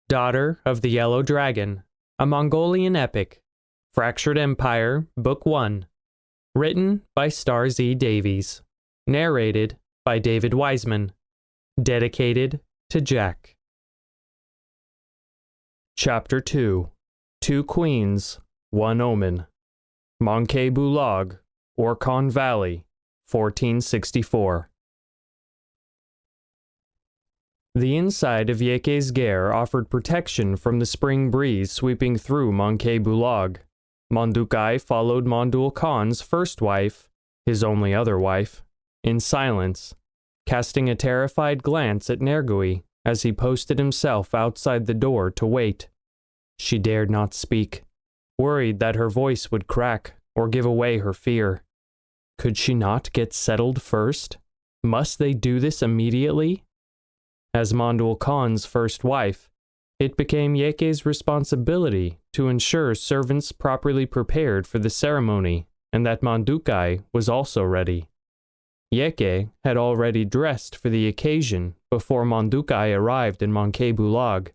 Daughter of the Yellow Dragon, a Mongolian epic, Fractured Empire, Book 1, written by Starr Davies, narrated by David Wiseman, dedicated to Jack. Chapter 2, Two Queens, One Omen, Mandukhai Bulag, Orkhon Valley, 1464. The inside of Yeke's Ger offered protection from the spring breeze sweeping through Mandukhai Bulag. Mandukhai followed Mandul Khan's first wife, his only other wife, in silence, casting a terrified glance at Nergui as he posted himself outside the door to wait. She dared not speak, worried that her voice would crack or give away her fear. Could she not get settled first? Must they do this immediately? As Mandul Khan's first wife, it became Yeke's responsibility to ensure servants properly prepared for the ceremony and that Mandukhai was also ready. Yeke had already dressed for the occasion before Mandukhai arrived in Mandukhai Bulag.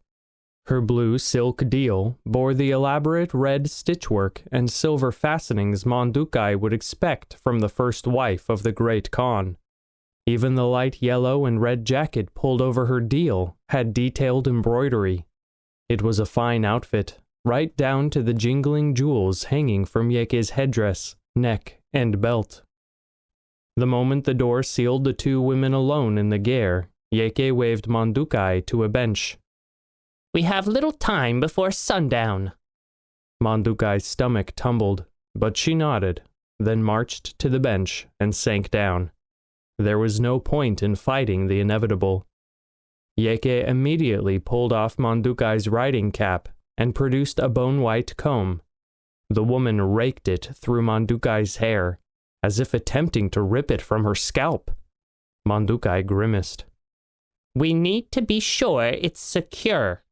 Her blue silk deal bore the elaborate red stitchwork and silver fastenings Mandukhai would expect from the first wife of the great Khan. Even the light yellow and red jacket pulled over her deal had detailed embroidery. It was a fine outfit, right down to the jingling jewels hanging from Yeke's headdress, neck, and belt. The moment the door sealed the two women alone in the Ger, Yeke waved Mandukhai to a bench. "We have little time before sundown." Mandukhai's stomach tumbled, but she nodded, then marched to the bench and sank down. There was no point in fighting the inevitable. Yeke immediately pulled off Mandukhai's riding cap and produced a bone-white comb. The woman raked it through Mandukhai's hair, as if attempting to rip it from her scalp. Mandukhai grimaced. "We need to be sure it's secure,"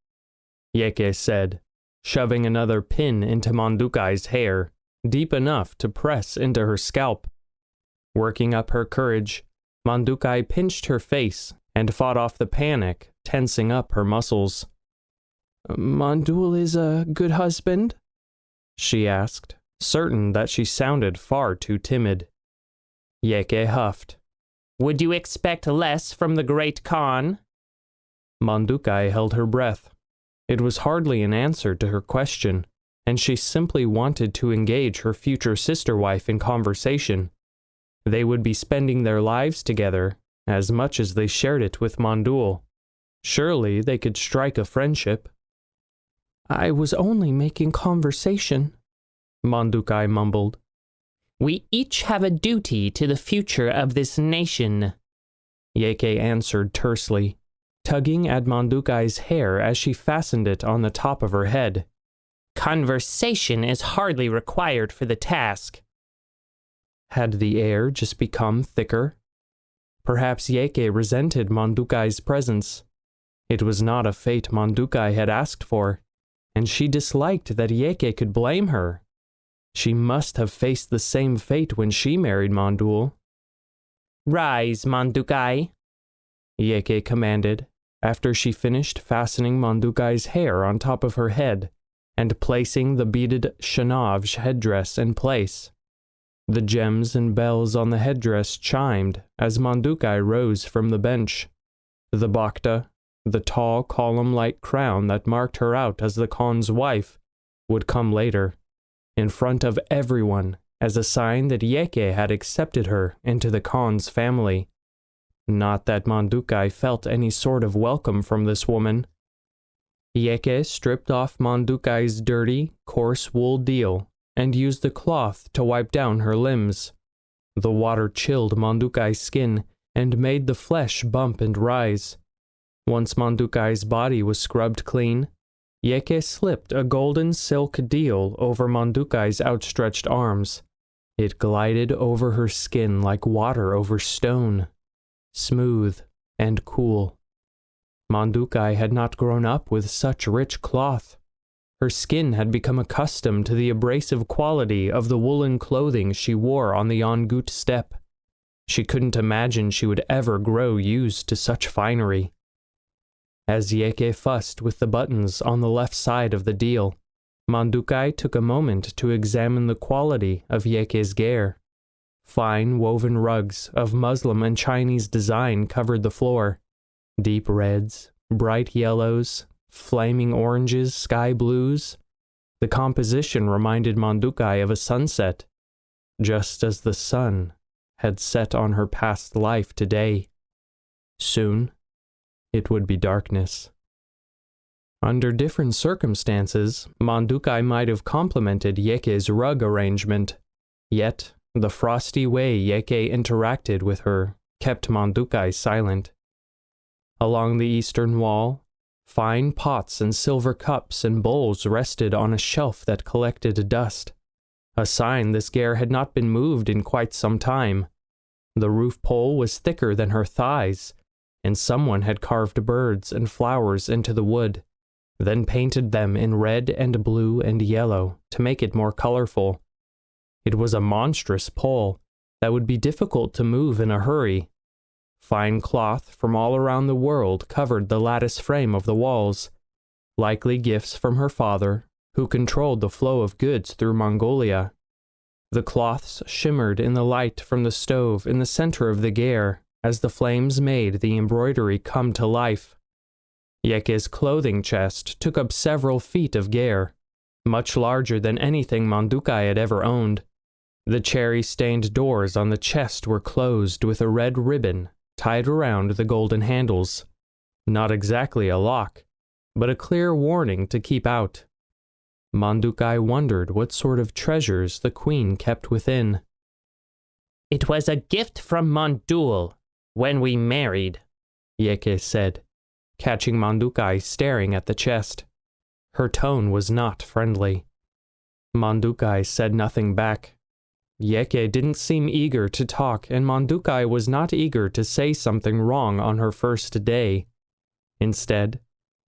Yeke said, shoving another pin into Mandukhai's hair, deep enough to press into her scalp. Working up her courage, Mandukhai pinched her face and fought off the panic, tensing up her muscles. "Mandul is a good husband?" she asked, certain that she sounded far too timid. Yeke huffed. "Would you expect less from the great Khan?" Mandukhai held her breath. It was hardly an answer to her question, and she simply wanted to engage her future sister-wife in conversation. They would be spending their lives together, as much as they shared it with Mandul. Surely they could strike a friendship. "I was only making conversation," Mandukhai mumbled. "We each have a duty to the future of this nation," Yeke answered tersely, tugging at Mandukhai's hair as she fastened it on the top of her head. "Conversation is hardly required for the task." Had the air just become thicker? Perhaps Yeke resented Mandukhai's presence. It was not a fate Mandukhai had asked for, and she disliked that Yeke could blame her. She must have faced the same fate when she married Mandul. "Rise, Mandukhai," Yeke commanded, after she finished fastening Mandukhai's hair on top of her head and placing the beaded Shanavj headdress in place. The gems and bells on the headdress chimed as Mandukhai rose from the bench. The Bakhta, the tall column-like crown that marked her out as the Khan's wife, would come later, in front of everyone, as a sign that Yeke had accepted her into the Khan's family. Not that Mandukhai felt any sort of welcome from this woman. Yeke stripped off Mandukhai's dirty, coarse wool deal and used the cloth to wipe down her limbs. The water chilled Mandukhai's skin and made the flesh bump and rise. Once Mandukhai's body was scrubbed clean, Yeke slipped a golden silk deal over Mandukhai's outstretched arms. It glided over her skin like water over stone, smooth and cool. Mandukhai had not grown up with such rich cloth. Her skin had become accustomed to the abrasive quality of the woolen clothing she wore on the Ongut steppe. She couldn't imagine she would ever grow used to such finery. As Yeke fussed with the buttons on the left side of the deal, Mandukhai took a moment to examine the quality of Yeke's gear. Fine woven rugs of Muslim and Chinese design covered the floor. Deep reds, bright yellows, flaming oranges, sky blues. The composition reminded Mandukhai of a sunset, just as the sun had set on her past life today. Soon, it would be darkness. Under different circumstances, Mandukhai might have complimented Yeke's rug arrangement, yet the frosty way Yeke interacted with her kept Mandukhai silent. Along the eastern wall, fine pots and silver cups and bowls rested on a shelf that collected dust, a sign this gear had not been moved in quite some time. The roof pole was thicker than her thighs, and someone had carved birds and flowers into the wood, then painted them in red and blue and yellow to make it more colorful. It was a monstrous pole that would be difficult to move in a hurry. Fine cloth from all around the world covered the lattice frame of the walls, likely gifts from her father, who controlled the flow of goods through Mongolia. The cloths shimmered in the light from the stove in the center of the gear as the flames made the embroidery come to life. Yeke's clothing chest took up several feet of gear, much larger than anything Mandukhai had ever owned. The cherry-stained doors on the chest were closed with a red ribbon tied around the golden handles. Not exactly a lock, but a clear warning to keep out. Mandukhai wondered what sort of treasures the queen kept within. "It was a gift from Mandul when we married," Yeke said, catching Mandukhai staring at the chest. Her tone was not friendly. Mandukhai said nothing back. Yeke didn't seem eager to talk, and Mandukhai was not eager to say something wrong on her first day. Instead,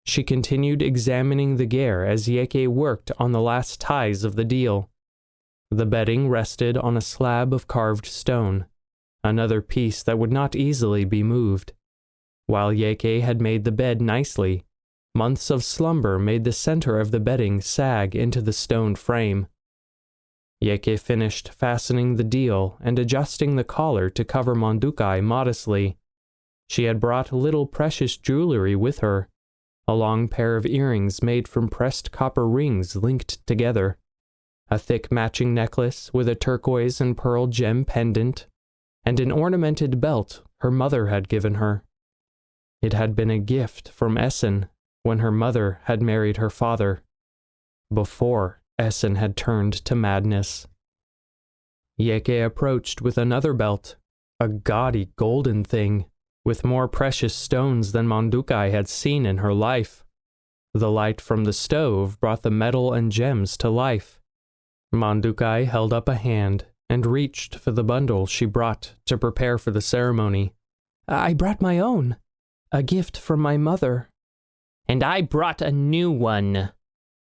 she continued examining the gear as Yeke worked on the last ties of the deal. The bedding rested on a slab of carved stone, another piece that would not easily be moved. While Yeke had made the bed nicely, months of slumber made the center of the bedding sag into the stone frame. Yeke finished fastening the deal and adjusting the collar to cover Mandukhai modestly. She had brought little precious jewelry with her, a long pair of earrings made from pressed copper rings linked together, a thick matching necklace with a turquoise and pearl gem pendant, and an ornamented belt her mother had given her. It had been a gift from Essen when her mother had married her father, before Essen had turned to madness. Yeke approached with another belt, a gaudy golden thing, with more precious stones than Mandukhai had seen in her life. The light from the stove brought the metal and gems to life. Mandukhai held up a hand and reached for the bundle she brought to prepare for the ceremony. "I brought my own, a gift from my mother." "And I brought a new one,"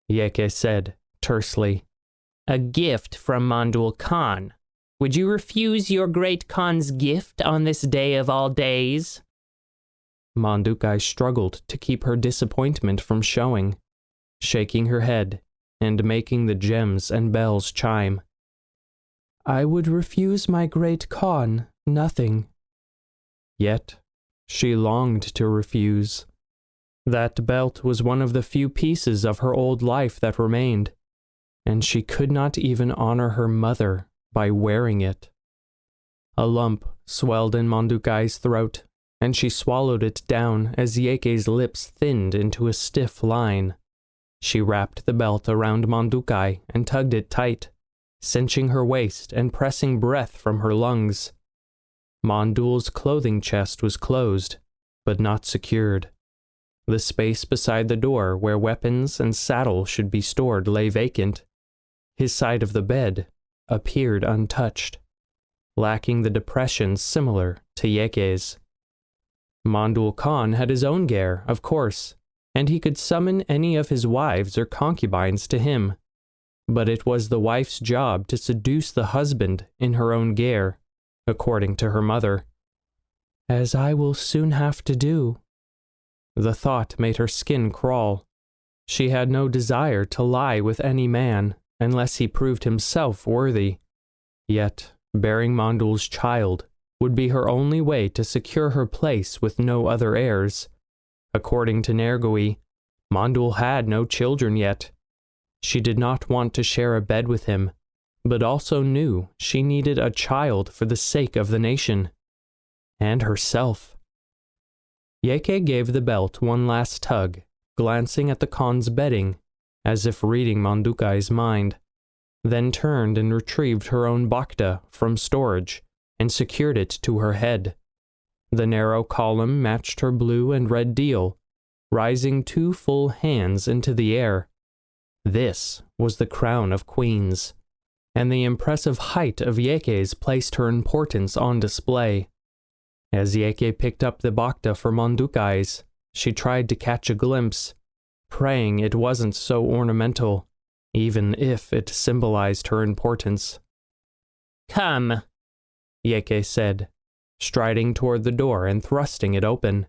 Yeke said tersely. "A gift from Mandul Khan. Would you refuse your great Khan's gift on this day of all days?" Mandukhai struggled to keep her disappointment from showing, shaking her head and making the gems and bells chime. "I would refuse my great Khan nothing." Yet, she longed to refuse. That belt was one of the few pieces of her old life that remained, and she could not even honor her mother by wearing it. A lump swelled in Mandukhai's throat, and she swallowed it down as Yeke's lips thinned into a stiff line. She wrapped the belt around Mandukhai and tugged it tight, cinching her waist and pressing breath from her lungs. Mandul's clothing chest was closed, but not secured. The space beside the door where weapons and saddle should be stored lay vacant. His side of the bed appeared untouched, lacking the depression similar to Yeke's. Mandul Khan had his own gear, of course, and he could summon any of his wives or concubines to him. But it was the wife's job to seduce the husband in her own gear, according to her mother. "As I will soon have to do." The thought made her skin crawl. She had no desire to lie with any man unless he proved himself worthy. Yet, bearing Mandul's child would be her only way to secure her place with no other heirs. According to Nergui, Mandul had no children yet. She did not want to share a bed with him, but also knew she needed a child for the sake of the nation. And herself. Yeke gave the belt one last tug, glancing at the Khan's bedding, as if reading Mandukhai's mind, then turned and retrieved her own bakta from storage and secured it to her head. The narrow column matched her blue and red deal, rising 2 full hands into the air. This was the crown of queens, and the impressive height of Yeke's placed her importance on display. As Yeke picked up the bakta for Mandukhai's, she tried to catch a glimpse, praying it wasn't so ornamental, even if it symbolized her importance. "Come," Yeke said, striding toward the door and thrusting it open.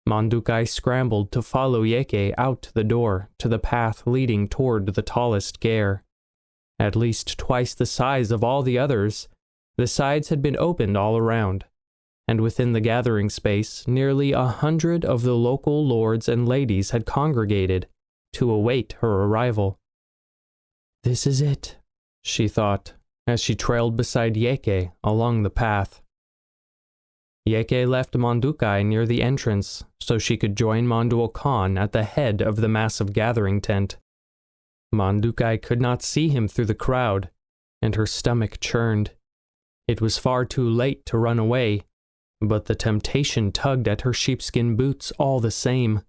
Mandukhai scrambled to follow Yeke out the door to the path leading toward the tallest Ger. At least twice the size of all the others, the sides had been opened all around, and within the gathering space nearly 100 of the local lords and ladies had congregated to await her arrival. This is it, she thought, as she trailed beside Yeke along the path. Yeke left Mandukhai near the entrance so she could join Mandul Khan at the head of the massive gathering tent. Mandukhai could not see him through the crowd, and her stomach churned. It was far too late to run away, but the temptation tugged at her sheepskin boots all the same.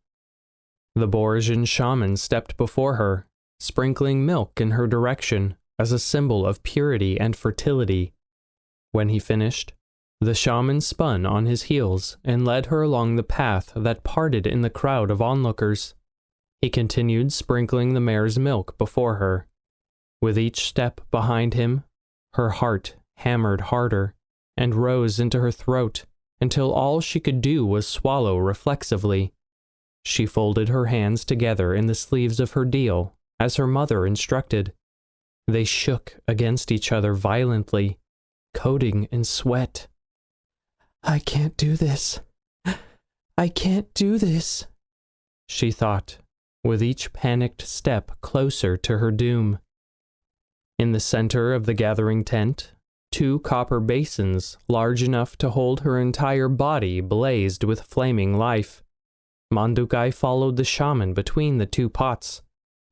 The Borgian shaman stepped before her, sprinkling milk in her direction as a symbol of purity and fertility. When he finished, the shaman spun on his heels and led her along the path that parted in the crowd of onlookers. He continued sprinkling the mare's milk before her. With each step behind him, her heart hammered harder and rose into her throat until all she could do was swallow reflexively. She folded her hands together in the sleeves of her deal, as her mother instructed. They shook against each other violently, coating in sweat. I can't do this. I can't do this, she thought, with each panicked step closer to her doom. In the center of the gathering tent, 2 copper basins large enough to hold her entire body blazed with flaming life. Mandukhai followed the shaman between the 2 pots,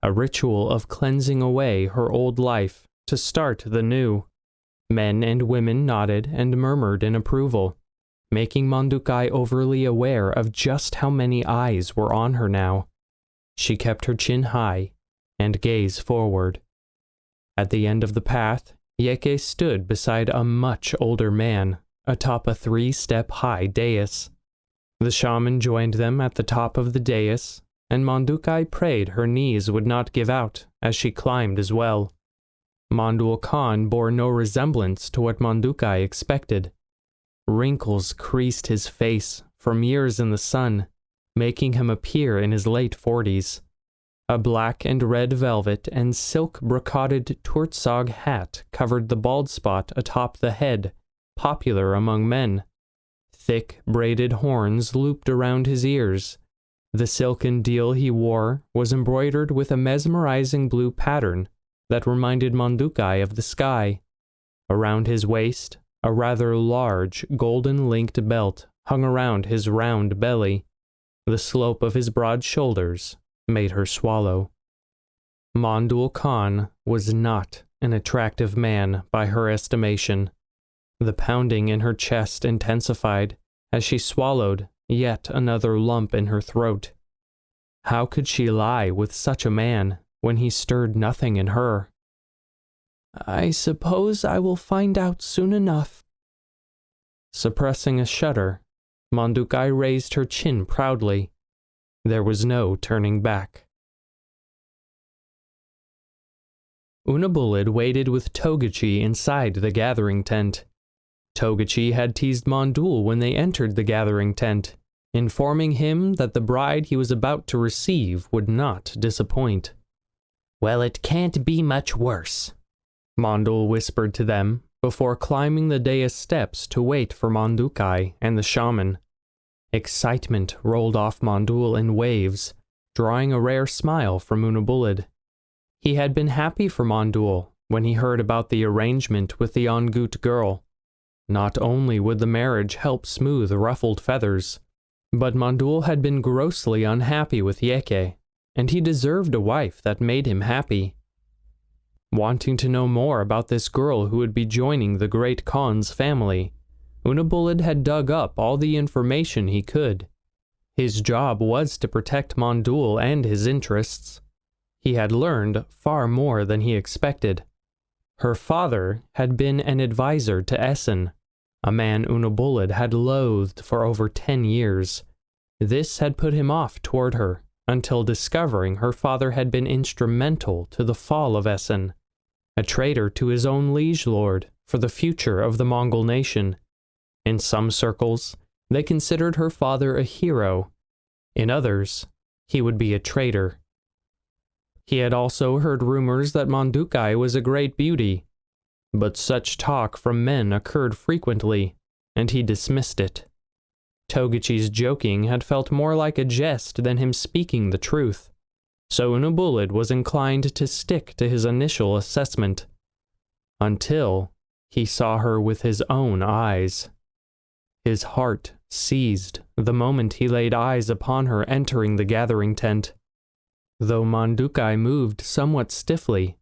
a ritual of cleansing away her old life to start the new. Men and women nodded and murmured in approval, making Mandukhai overly aware of just how many eyes were on her now. She kept her chin high and gaze forward. At the end of the path, Yeke stood beside a much older man atop a 3-step-high dais. The shaman joined them at the top of the dais, and Mandukhai prayed her knees would not give out as she climbed as well. Mandul Khan bore no resemblance to what Mandukhai expected. Wrinkles creased his face from years in the sun, making him appear in his late 40s. A black and red velvet and silk brocaded Turtsog hat covered the bald spot atop the head, popular among men. Thick braided horns looped around his ears. The silken deal he wore was embroidered with a mesmerizing blue pattern that reminded Mandukhai of the sky. Around his waist, a rather large golden-linked belt hung around his round belly. The slope of his broad shoulders made her swallow. Mandul Khan was not an attractive man by her estimation. The pounding in her chest intensified as she swallowed yet another lump in her throat. How could she lie with such a man when he stirred nothing in her? I suppose I will find out soon enough. Suppressing a shudder, Mandukhai raised her chin proudly. There was no turning back. Unabulid waited with Togachi inside the gathering tent. Togachi had teased Mandul when they entered the gathering tent, informing him that the bride he was about to receive would not disappoint. "Well, it can't be much worse," Mondul whispered to them before climbing the dais steps to wait for Mandukhai and the shaman. Excitement rolled off Mondul in waves, drawing a rare smile from Unabulid. He had been happy for Mondul when he heard about the arrangement with the Ongut girl. Not only would the marriage help smooth ruffled feathers, but Mondul had been grossly unhappy with Yeke, and he deserved a wife that made him happy. Wanting to know more about this girl who would be joining the Great Khan's family, Unabulid had dug up all the information he could. His job was to protect Mondul and his interests. He had learned far more than he expected. Her father had been an advisor to Essen, a man Unabulid had loathed for over 10 years. This had put him off toward her until discovering her father had been instrumental to the fall of Essen, a traitor to his own liege lord for the future of the Mongol nation. In some circles, they considered her father a hero. In others, he would be a traitor. He had also heard rumors that Mandukhai was a great beauty, but such talk from men occurred frequently, and he dismissed it. Togachi's joking had felt more like a jest than him speaking the truth, so Unabulid was inclined to stick to his initial assessment, until he saw her with his own eyes. His heart seized the moment he laid eyes upon her entering the gathering tent. Though Mandukhai moved somewhat stiffly,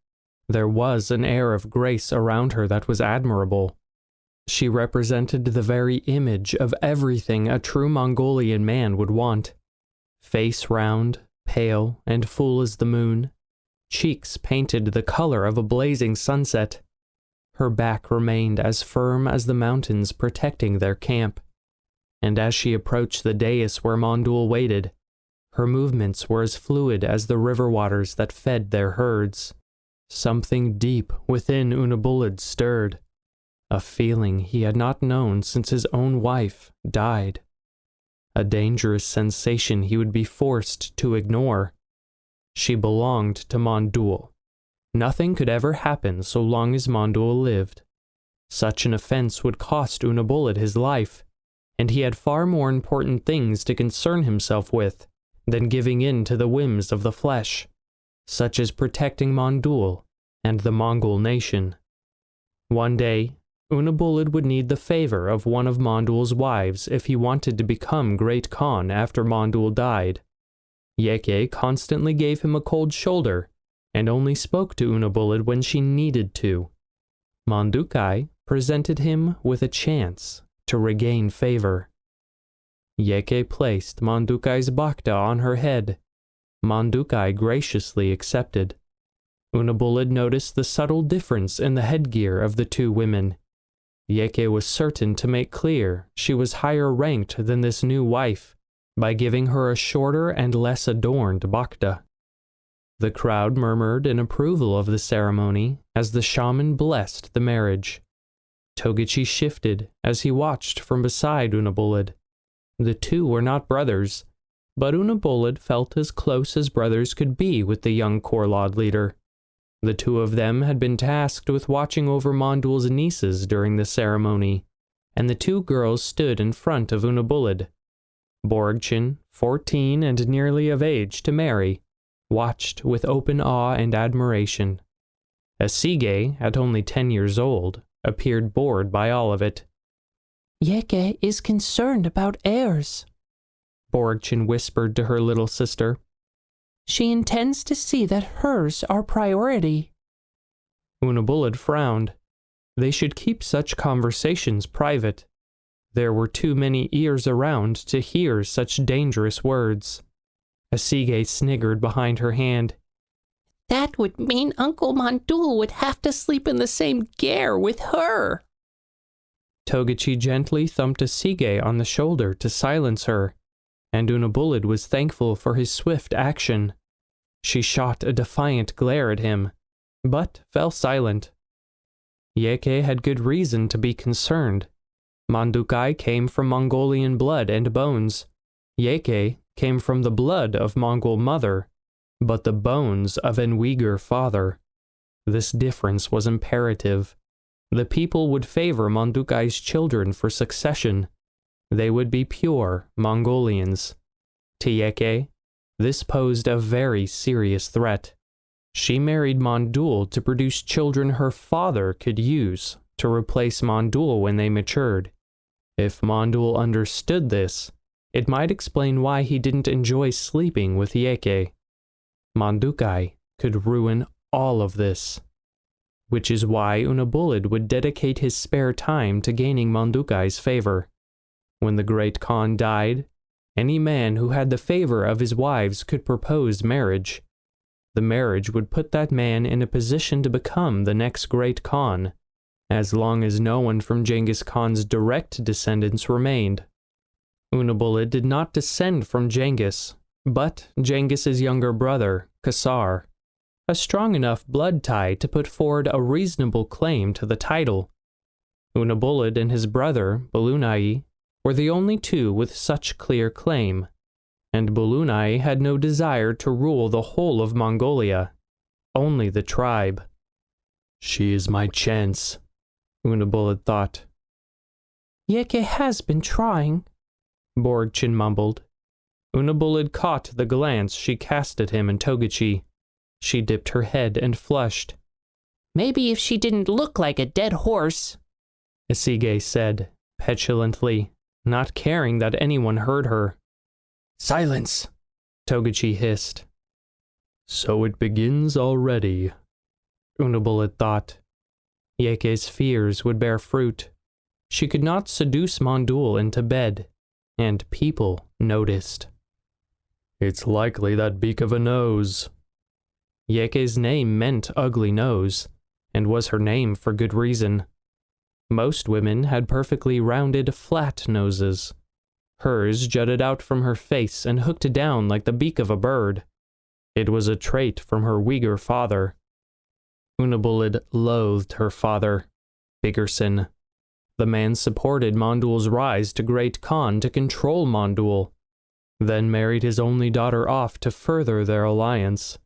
there was an air of grace around her that was admirable. She represented the very image of everything a true Mongolian man would want. Face round, pale, and full as the moon. Cheeks painted the color of a blazing sunset. Her back remained as firm as the mountains protecting their camp. And as she approached the dais where Mondul waited, her movements were as fluid as the river waters that fed their herds. Something deep within Unabulid stirred, a feeling he had not known since his own wife died. A dangerous sensation he would be forced to ignore. She belonged to Mondul. Nothing could ever happen so long as Mondul lived. Such an offense would cost Unabulid his life, and he had far more important things to concern himself with than giving in to the whims of the flesh, such as protecting Mondul and the Mongol nation. One day, Unabulid would need the favor of one of Mondul's wives if he wanted to become Great Khan after Mondul died. Yeke constantly gave him a cold shoulder and only spoke to Unabulid when she needed to. Mandukhai presented him with a chance to regain favor. Yeke placed Mandukhai's bakta on her head. Mandukhai graciously accepted. Unabulid noticed the subtle difference in the headgear of the two women. Yeke was certain to make clear she was higher ranked than this new wife by giving her a shorter and less adorned bakta. The crowd murmured in approval of the ceremony as the shaman blessed the marriage. Togachi shifted as he watched from beside Unabulid. The two were not brothers, but Unabulid felt as close as brothers could be with the young Korlad leader. The two of them had been tasked with watching over Mondul's nieces during the ceremony, and the two girls stood in front of Unabulid. Borgchin, 14 and nearly of age to marry, watched with open awe and admiration. Asige, at only 10 years old, appeared bored by all of it. "Yeke is concerned about heirs," Borgchin whispered to her little sister. "She intends to see that hers are priority." Unabulid frowned. They should keep such conversations private. There were too many ears around to hear such dangerous words. Asige sniggered behind her hand. "That would mean Uncle Mondul would have to sleep in the same ger with her." Togachi gently thumped Asige on the shoulder to silence her, and Unabulid was thankful for his swift action. She shot a defiant glare at him, but fell silent. Yeke had good reason to be concerned. Mandukhai came from Mongolian blood and bones. Yeke came from the blood of Mongol mother, but the bones of an Uyghur father. This difference was imperative. The people would favor Mandukhai's children for succession. They would be pure Mongolians. To Yeke, this posed a very serious threat. She married Mondul to produce children her father could use to replace Mondul when they matured. If Mondul understood this, it might explain why he didn't enjoy sleeping with Yeke. Mandukhai could ruin all of this, which is why Unabulid would dedicate his spare time to gaining Mandukhai's favor. When the great Khan died, any man who had the favor of his wives could propose marriage. The marriage would put that man in a position to become the next great Khan, as long as no one from Genghis Khan's direct descendants remained. Unabulid did not descend from Genghis, but Genghis's younger brother, Qassar, a strong enough blood tie to put forward a reasonable claim to the title. Unabulid and his brother, Bulunai, were the only two with such clear claim, and Bulunai had no desire to rule the whole of Mongolia, only the tribe. She is my chance, Unabulid thought. Yeke has been trying, Borgchin mumbled. Unabulid caught the glance she cast at him and Togachi. She dipped her head and flushed. Maybe if she didn't look like a dead horse, Asige said, petulantly, not caring that anyone heard her. Silence, Togachi hissed. So it begins already, Unabulid thought. Yeke's fears would bear fruit. She could not seduce Mondul into bed, and people noticed. It's likely that beak of a nose. Yeke's name meant ugly nose, and was her name for good reason. Most women had perfectly rounded, flat noses. Hers jutted out from her face and hooked down like the beak of a bird. It was a trait from her Uyghur father. Unabulid loathed her father, Bigerson. The man supported Mondul's rise to Great Khan to control Mondul, then married his only daughter off to further their alliance.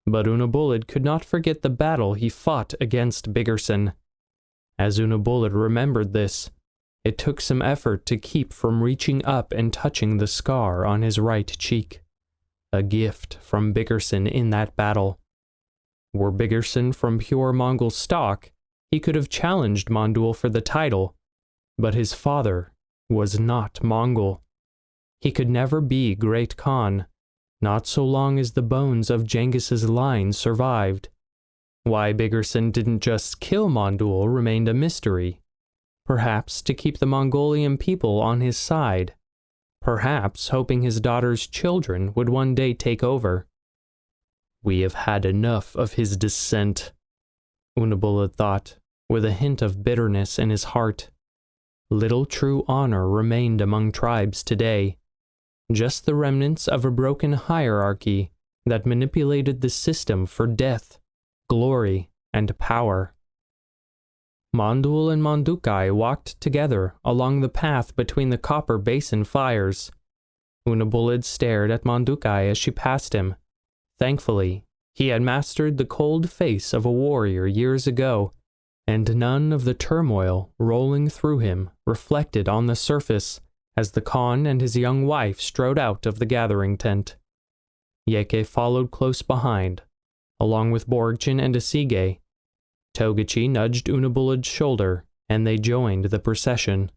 But Unabulid could not forget the battle he fought against Bigerson. As Unabulid remembered this, it took some effort to keep from reaching up and touching the scar on his right cheek. A gift from Bigerson in that battle. Were Bigerson from pure Mongol stock, he could have challenged Mondul for the title, but his father was not Mongol. He could never be Great Khan, not so long as the bones of Genghis's line survived. Why Bigerson didn't just kill Mondul remained a mystery. Perhaps to keep the Mongolian people on his side. Perhaps hoping his daughter's children would one day take over. We have had enough of his descent, Unabulid thought, with a hint of bitterness in his heart. Little true honor remained among tribes today. Just the remnants of a broken hierarchy that manipulated the system for death, glory, and power. Mondul and Mandukhai walked together along the path between the copper basin fires. Unabulid stared at Mandukhai as she passed him. Thankfully, he had mastered the cold face of a warrior years ago, and none of the turmoil rolling through him reflected on the surface as the Khan and his young wife strode out of the gathering tent. Yeke followed close behind, along with Borgchin and Asige. Togachi nudged Unabulid's shoulder, and they joined the procession.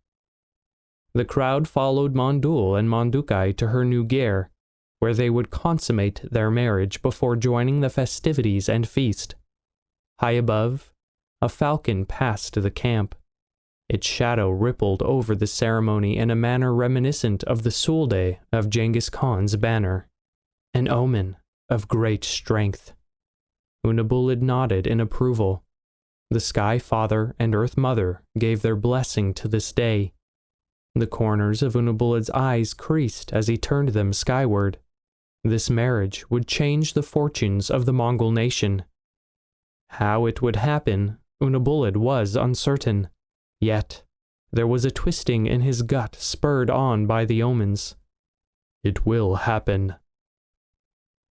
The crowd followed Mondul and Mandukhai to her new ger, where they would consummate their marriage before joining the festivities and feast. High above, a falcon passed the camp. Its shadow rippled over the ceremony in a manner reminiscent of the Sulde of Genghis Khan's banner, an omen of great strength. Unabulid nodded in approval. The Sky Father and Earth Mother gave their blessing to this day. The corners of Unabulid's eyes creased as he turned them skyward. This marriage would change the fortunes of the Mongol nation. How it would happen, Unabulid was uncertain. Yet, there was a twisting in his gut spurred on by the omens. It will happen.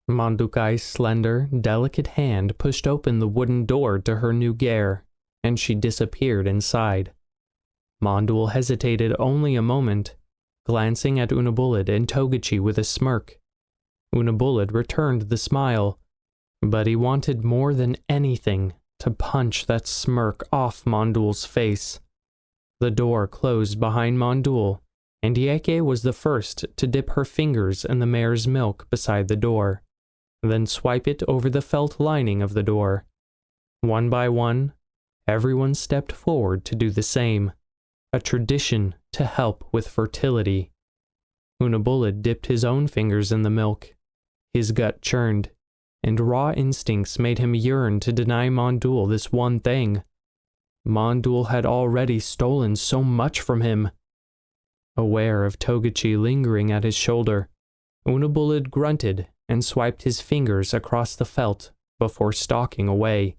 Mandukhai's slender, delicate hand pushed open the wooden door to her new lair, and she disappeared inside. Mondul hesitated only a moment, glancing at Unabulid and Togachi with a smirk. Unabulid returned the smile, but he wanted more than anything to punch that smirk off Mondul's face. The door closed behind Mondul, and Yeke was the first to dip her fingers in the mare's milk beside the door, then swipe it over the felt lining of the door. One by one, everyone stepped forward to do the same, a tradition to help with fertility. Unabulid dipped his own fingers in the milk. His gut churned, and raw instincts made him yearn to deny Mondul this one thing. Mondul had already stolen so much from him. Aware of Togachi lingering at his shoulder, Unabulid grunted and swiped his fingers across the felt before stalking away.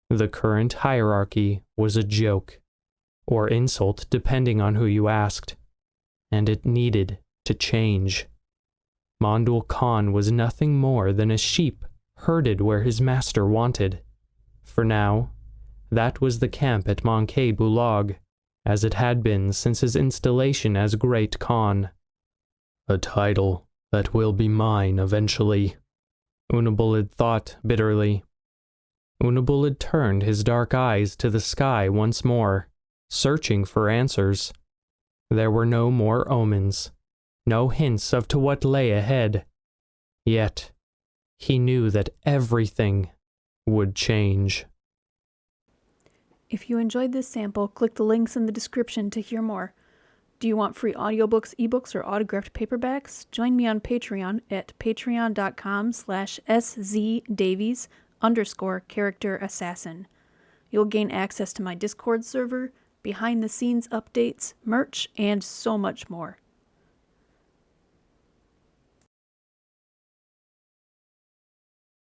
The current hierarchy was a joke, or insult depending on who you asked, and it needed to change. Mondul Khan was nothing more than a sheep herded where his master wanted. For now, that was the camp at Mandukhai Bulag, as it had been since his installation as Great Khan. A title that will be mine eventually, Unabulid thought bitterly. Unabulid turned his dark eyes to the sky once more, searching for answers. There were no more omens, no hints of to what lay ahead. Yet, he knew that everything would change. If you enjoyed this sample, click the links in the description to hear more. Do you want free audiobooks, ebooks, or autographed paperbacks? Join me on Patreon at patreon.com/szdavies_character assassin. You'll gain access to my Discord server, behind-the-scenes updates, merch, and so much more.